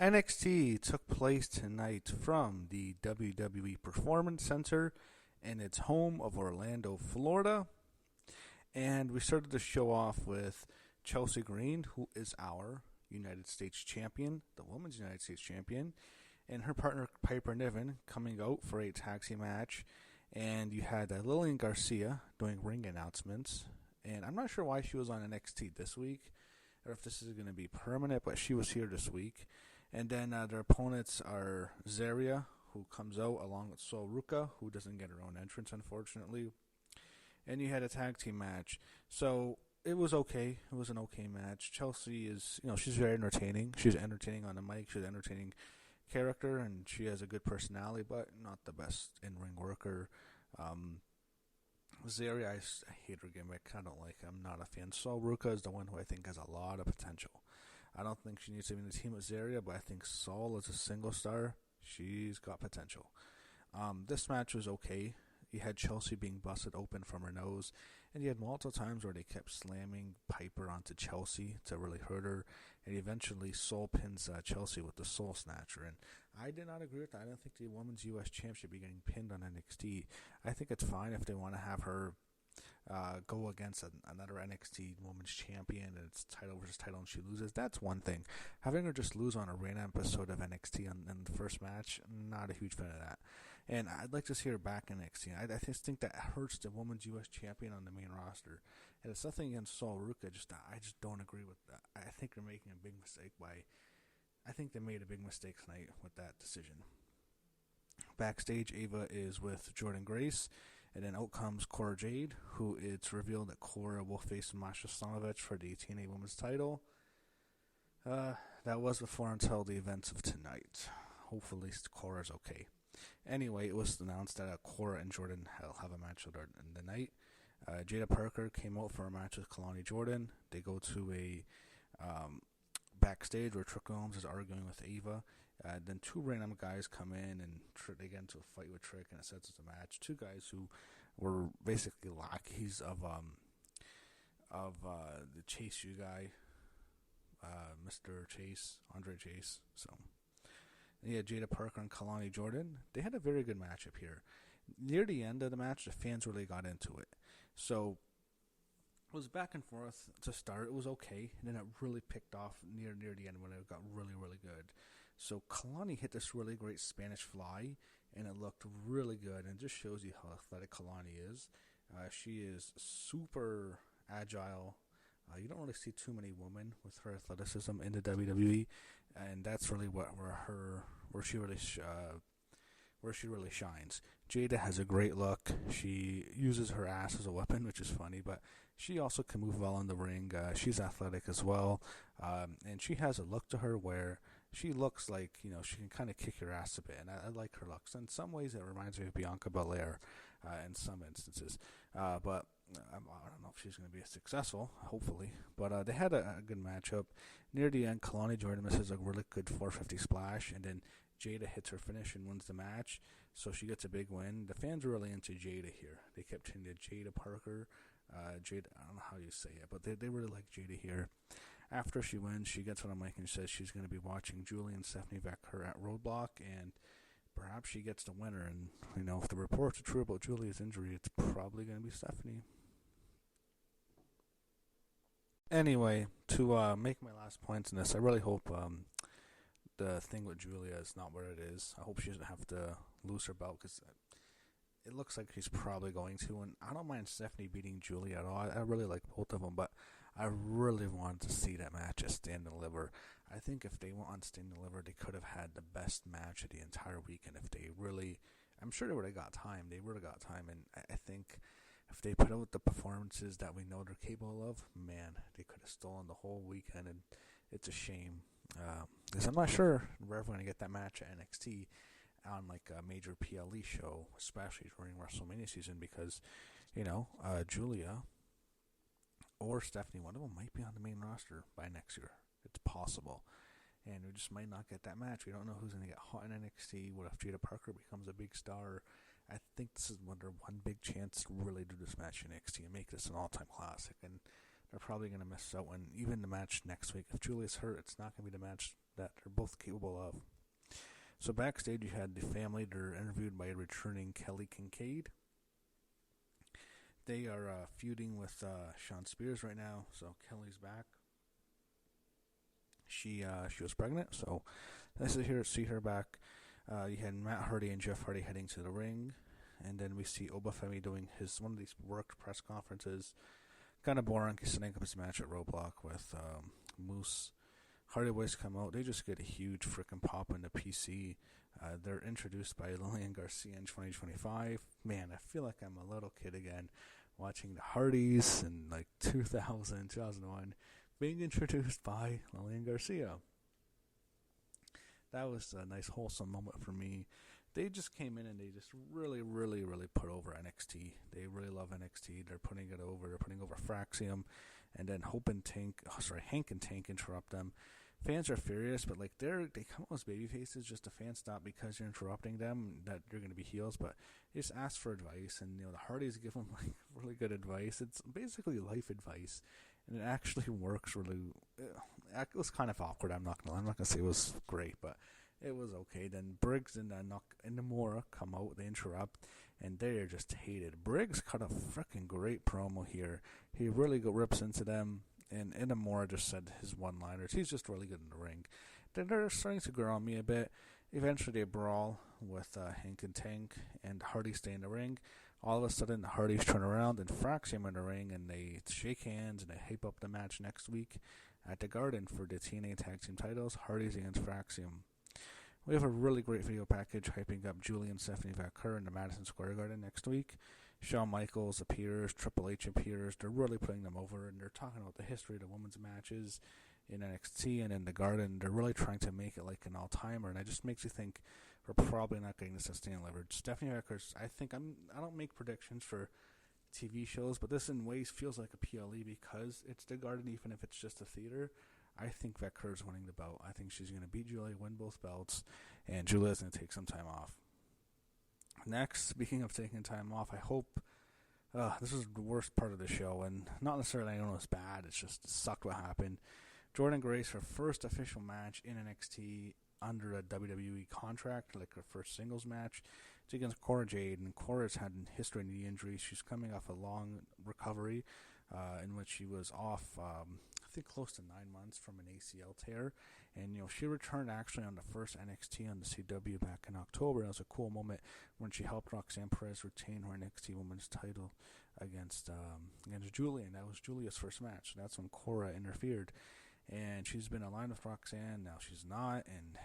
NXT took place tonight from the WWE Performance Center in its home of Orlando, Florida. And we started the show off with Chelsea Green, who is our United States Champion, the Women's United States Champion, and her partner Piper Niven coming out for a tag team match. And you had Lillian Garcia doing ring announcements. And I'm not sure why she was on NXT this week, or if this is going to be permanent, but she was here this week. And then their opponents are Zaria, who comes out along with Sol Ruca, who doesn't get her own entrance, unfortunately. And you had a tag team match. So it was okay. It was an okay match. Chelsea is, she's very entertaining. She's entertaining on the mic. She's an entertaining character, and she has a good personality, but not the best in-ring worker. Zaria, I hate her gimmick. I don't like her. I'm not a fan. Sol Ruca is the one who I think has a lot of potential. I don't think she needs to be in the team with Zaria, but I think Sol is a single star. She's got potential. This match was okay. You had Chelsea being busted open from her nose, and you had multiple times where they kept slamming Piper onto Chelsea to really hurt her, and eventually Sol pins Chelsea with the Soul Snatcher. And I did not agree with that. I don't think the Women's U.S. Champ should be getting pinned on NXT. I think it's fine if they want to have her go against another NXT Women's Champion, and it's title versus title, and she loses. That's one thing. Having her just lose on a random episode of NXT in the first match, not a huge fan of that. And I'd like to see her back in NXT. I just think that hurts the Women's U.S. Champion on the main roster. And it's nothing against Sol Ruca. I just don't agree with that. I think they're making a big mistake I think they made a big mistake tonight with that decision. Backstage, Ava is with Jordynne Grace, and then out comes Cora Jade, who it's revealed that Cora will face Masha Slamovich for the TNA Women's title. That was before until the events of tonight. Hopefully Cora's okay. Anyway, it was announced that Cora and Jordynne will have a match with her in the night. Jada Parker came out for a match with Kalani Jordan. They go to a backstage where Trick Williams is arguing with Ava. Then two random guys come in and they get into a fight with Trick, and it says it's a match. Two guys who were basically lackeys of the Chase U guy, Mr. Chase, Andre Chase. So yeah, Jada Parker and Kalani Jordan. They had a very good matchup here. Near the end of the match, the fans really got into it. So it was back and forth to start. It was okay, and then it really picked off near the end when it got really, really good. So Kalani hit this really great Spanish fly, and it looked really good, and it just shows you how athletic Kalani is. She is super agile. You don't really see too many women with her athleticism in the WWE, and that's really where she really shines. Jada has a great look. She uses her ass as a weapon, which is funny, but she also can move well in the ring. She's athletic as well, and she has a look to her where she looks like, she can kind of kick your ass a bit, and I like her looks. In some ways, it reminds me of Bianca Belair in some instances, but I don't know if she's going to be successful, hopefully. But they had a good matchup. Near the end, Kalani Jordan misses a really good 450 splash, and then Jada hits her finish and wins the match, so she gets a big win. The fans are really into Jada here. They kept chanting Jada Parker. Jada, I don't know how you say it, but they really like Jada here. After she wins, she gets on a mic and says she's going to be watching Julie and Stephanie Becker at Roadblock, and perhaps she gets the winner. And, if the reports are true about Julie's injury, it's probably going to be Stephanie. Anyway, to make my last points in this, I really hope the thing with Julia is not what it is. I hope she doesn't have to lose her belt, because it looks like she's probably going to. And I don't mind Stephanie beating Julia at all. I really like both of them, but I really wanted to see that match at Stand and Deliver. I think if they went on Stand and Deliver, they could have had the best match of the entire weekend. If they really, I'm sure they would have got time. They would have got time, and I think if they put out the performances that we know they're capable of, man, they could have stolen the whole weekend, and it's a shame. Because I'm not sure we're ever going to get that match at NXT on like a major PLE show, especially during WrestleMania season, because, Julia or Stephanie, one of them might be on the main roster by next year. It's possible. And we just might not get that match. We don't know who's going to get hot in NXT. What if Jada Parker becomes a big star? I think this is their one big chance to really do this match in NXT and make this an all-time classic. And they're probably going to miss out when even the match next week. If Julia's hurt, it's not going to be the match that they're both capable of. So backstage, you had the family. They're interviewed by returning Kelly Kincaid. They are feuding with Shawn Spears right now. So Kelly's back. She was pregnant, so nice to see her back. You had Matt Hardy and Jeff Hardy heading to the ring, and then we see Obafemi doing one of these worked press conferences. Kind of boring. He's setting up his match at Roadblock with Moose. Hardy Boys come out. They just get a huge freaking pop in the PC. They're introduced by Lillian Garcia in 2025. Man, I feel like I'm a little kid again watching the Hardys in like 2000, 2001. Being introduced by Lillian Garcia. That was a nice wholesome moment for me. They just came in and they just really, really, really put over NXT. They really love NXT. They're putting it over. They're putting over Fraxium, and then Hank and Tank interrupt them. Fans are furious, but like they come out as babyfaces just the fans stop because you're interrupting them that you're going to be heels. But they just ask for advice, and the Hardys give them like really good advice. It's basically life advice. And it actually works really. It was kind of awkward. I'm not gonna say it was great, but it was okay. Then Briggs and Nakamura come out. They interrupt, and they are just hated. Briggs cut a freaking great promo here. He really rips into them, and Nakamura just said his one-liners. He's just really good in the ring. Then they're starting to grow on me a bit. Eventually, they brawl with Hank and Tank, and Hardy stay in the ring. All of a sudden, the Hardys turn around and Fraxium in the ring, and they shake hands, and they hype up the match next week at the Garden for the TNA Tag Team titles, Hardys against Fraxium. We have a really great video package hyping up Julie and Stephanie Vaquer in the Madison Square Garden next week. Shawn Michaels appears, Triple H appears. They're really putting them over, and they're talking about the history of the women's matches in NXT and in the Garden. They're really trying to make it like an all-timer, and it just makes you think we're probably not getting this sustained leverage. Stephanie Vaquer's, I don't make predictions for TV shows, but this in ways feels like a PLE because it's the Garden, even if it's just a theater. I think Vaquer's winning the belt. I think she's going to beat Julia, win both belts, and Julia's going to take some time off. Next, speaking of taking time off, I hope this is the worst part of the show, and not necessarily I know it's bad, it's just it sucked what happened. Jordan Grace, her first official match in NXT under a WWE contract, like her first singles match. It's against Cora Jade, and Cora's had a history of knee injuries. She's coming off a long recovery in which she was off, I think, close to 9 months from an ACL tear. And, she returned actually on the first NXT on the CW back in October. That was a cool moment when she helped Roxanne Perez retain her NXT Women's title against Julia, and that was Julia's first match. That's when Cora interfered. And she's been aligned with Roxanne, now she's not, and,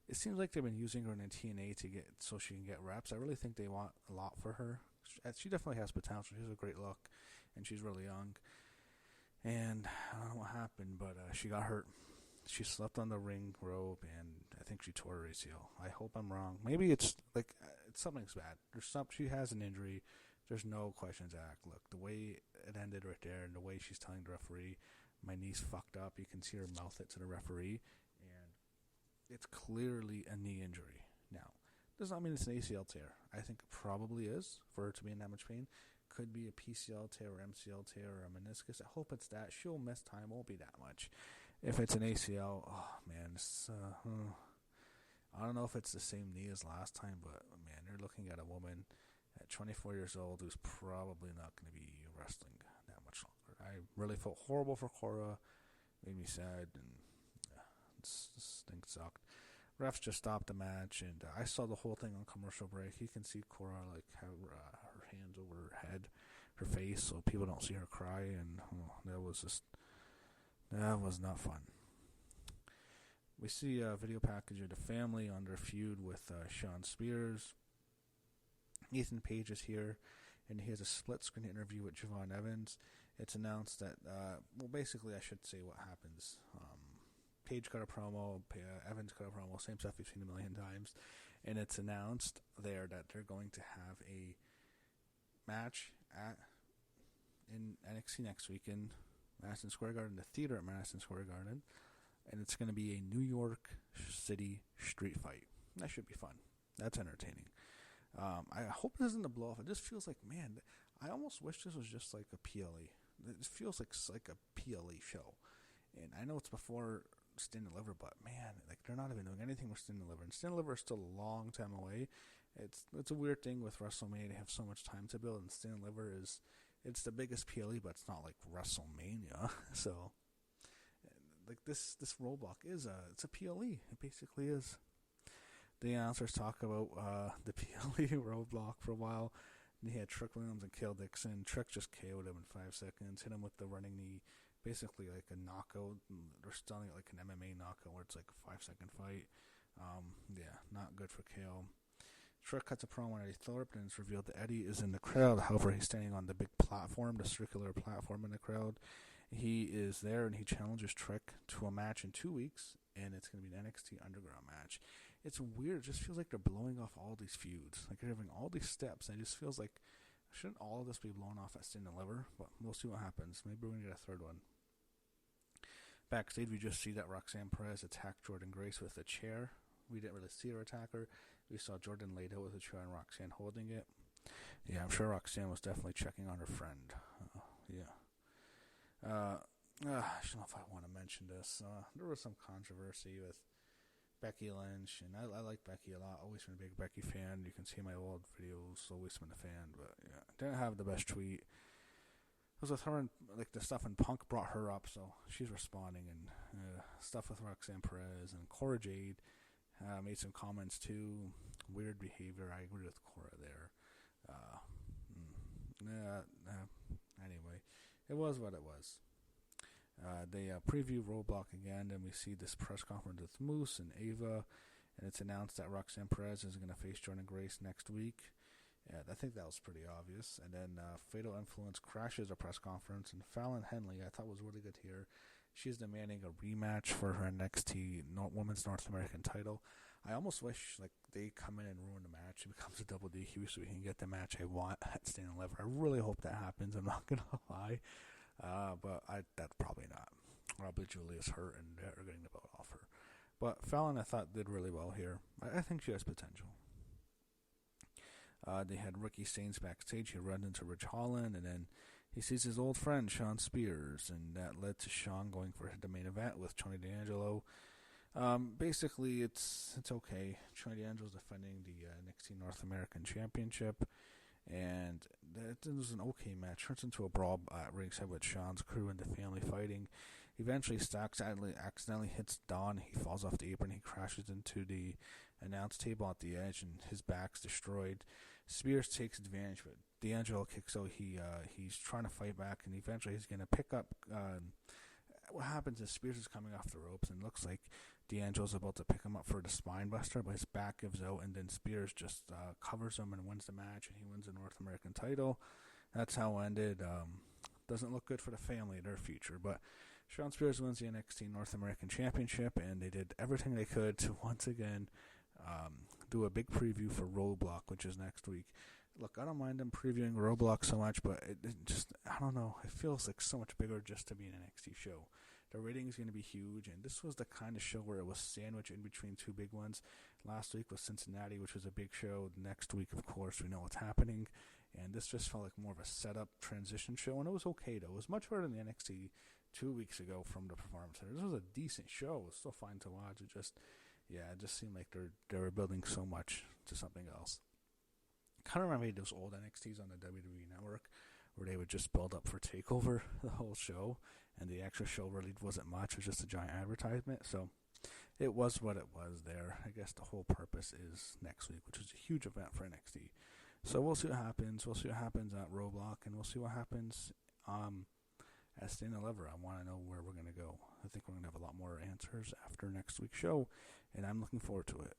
it seems like they've been using her in TNA so she can get reps. I really think they want a lot for her. She definitely has potential. She has a great look, and she's really young. And I don't know what happened, but she got hurt. She slept on the ring rope, and I think she tore her ACL. I hope I'm wrong. Maybe it's something's bad. She has an injury. There's no questions asked. Look, the way it ended right there, and the way she's telling the referee, my knee's fucked up. You can see her mouth it to the referee, and it's clearly a knee injury. Now, does not mean it's an ACL tear. I think it probably is for her to be in that much pain. Could be a PCL tear or MCL tear or a meniscus. I hope it's that. She'll miss time. Won't be that much. If it's an ACL, oh man, I don't know if it's the same knee as last time, but man, you're looking at a woman at 24 years old who's probably not going to be wrestling that much longer. I really felt horrible for Cora. Made me sad, and this thing sucked. Refs just stopped the match, and I saw the whole thing on commercial break. You can see Cora have her hands over her head, her face, so people don't see her cry, and that was not fun. We see a video package of the family on their feud with Shawn Spears. Ethan Page is here, and he has a split-screen interview with Javon Evans. It's announced that, basically I should say what happens. Page cut a promo, Evans cut a promo, same stuff we've seen a million times. And it's announced there that they're going to have a match in NXT next week in Madison Square Garden, the theater at Madison Square Garden. And it's going to be a New York City street fight. That should be fun. That's entertaining. I hope this isn't a blow-off. It just feels like, man, I almost wish this was just like a PLE. It feels like a PLE show. And I know it's before Sting and Liver, but man, like they're not even doing anything with Sting and Liver, and Sting and Liver is still a long time away. It's a weird thing with WrestleMania to have so much time to build, and Sting and Liver it's the biggest PLE, but it's not like WrestleMania. So, like this roadblock it's a PLE. It basically is. The announcers talk about the PLE roadblock for a while. And he had Trick Williams and Cale Dixon. Trick just KO'd him in 5 seconds. Hit him with the running knee, basically like a knockout. They're stunning it like an MMA knockout where it's like a 5-second fight. Yeah, not good for Cale. Trick cuts a promo on Eddie Thorpe, and it's revealed that Eddie is in the crowd. However, he's standing on the big platform, the circular platform in the crowd. He is there, and he challenges Trick to a match in 2 weeks, and it's going to be an NXT Underground match. It's weird. It just feels like they're blowing off all these feuds. Like they're having all these steps, and it just feels like, shouldn't all of this be blown off at Sting and Liver? But we'll see what happens. Maybe we're going to get a third one. Backstage, we just see that Roxanne Perez attacked Jordynne Grace with a chair. We didn't really see her attack her. We saw Jordynne laid out with a chair and Roxanne holding it. Yeah, I'm sure Roxanne was definitely checking on her friend. I don't know if I want to mention this. There was some controversy with Becky Lynch, and I like Becky a lot. Always been a big Becky fan. You can see my old videos. Always been a fan, but yeah, didn't have the best tweet. It was with her and like the stuff, and Punk brought her up, so she's responding, and stuff with Roxanne Perez and Cora Jade made some comments too. Weird behavior. I agree with Cora there. Anyway, it was what it was. They preview Roadblock again, and we see this press conference with Moose and Ava, and it's announced that Roxanne Perez is going to face Jordynne Grace next week. Yeah, I think that was pretty obvious. And then Fatal Influence crashes a press conference, and Fallon Henley, I thought was really good here. She's demanding a rematch for her NXT Women's North American title. I almost wish like they come in and ruin the match. It becomes a double DQ so we can get the match I want at Sting and Liver. I really hope that happens. I'm not going to lie. But that's probably not. Probably Julia's hurt and they're getting the belt off her. But Fallon, I thought, did really well here. I think she has potential. They had Ricky Staines backstage. He runs into Ridge Holland, and then he sees his old friend Shawn Spears, and that led to Shawn going for the main event with Tony D'Angelo. Basically, it's okay. Tony D'Angelo's defending the NXT North American Championship, and it was an okay match. Turns into a brawl at ringside with Shawn's crew and the family fighting. Eventually, Stacks accidentally hits Don. He falls off the apron. He crashes into the announce table at the edge, and his back's destroyed. Spears takes advantage, but D'Angelo kicks out. He's trying to fight back, and eventually he's going to pick up. What happens is Spears is coming off the ropes, and it looks like D'Angelo's about to pick him up for the spine buster, but his back gives out, and then Spears just covers him and wins the match, and he wins the North American title. That's how it ended. Doesn't look good for the family, their future, but Shawn Spears wins the NXT North American Championship, and they did everything they could to once again do a big preview for Roadblock, which is next week. Look, I don't mind them previewing Roadblock so much, but it just, I don't know, it feels like so much bigger just to be an NXT show. The rating is going to be huge, and this was the kind of show where it was sandwiched in between two big ones. Last week was Cincinnati, which was a big show. Next week, of course, we know what's happening, and this just felt like more of a setup transition show, and it was okay, though. It was much better than the NXT 2 weeks ago from the Performance Center. This was a decent show. It was still fine to watch. It just seemed like they were building so much to something else. Kind of remember those old NXTs on the WWE Network where they would just build up for TakeOver the whole show, and the actual show really wasn't much. It was just a giant advertisement. So it was what it was there. I guess the whole purpose is next week, which is a huge event for NXT. So we'll see what happens. We'll see what happens at Roadblock, and we'll see what happens at Sting and Liver. I want to know where we're going to go. I think we're going to have a lot more answers after next week's show, and I'm looking forward to it.